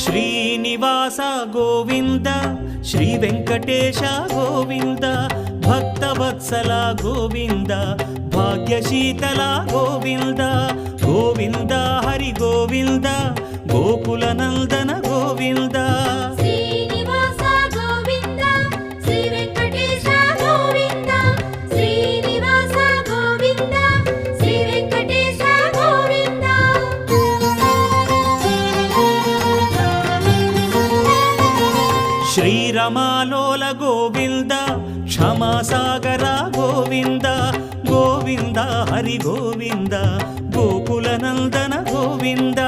Srinivasa Govinda Shri Venkatesha Govinda Bhaktavatsala Govinda భాగ్యశీతల Govinda Govinda Hari Govinda Gokula Nandana Govinda Srinivasa Govinda Shri Venkatesha Govinda Srinivasa Govinda Shri Venkatesha Govinda శ్రీరమాలోల Govinda క్షమాసాగర Govinda Govinda Hari Govinda Gokula Nandana Govinda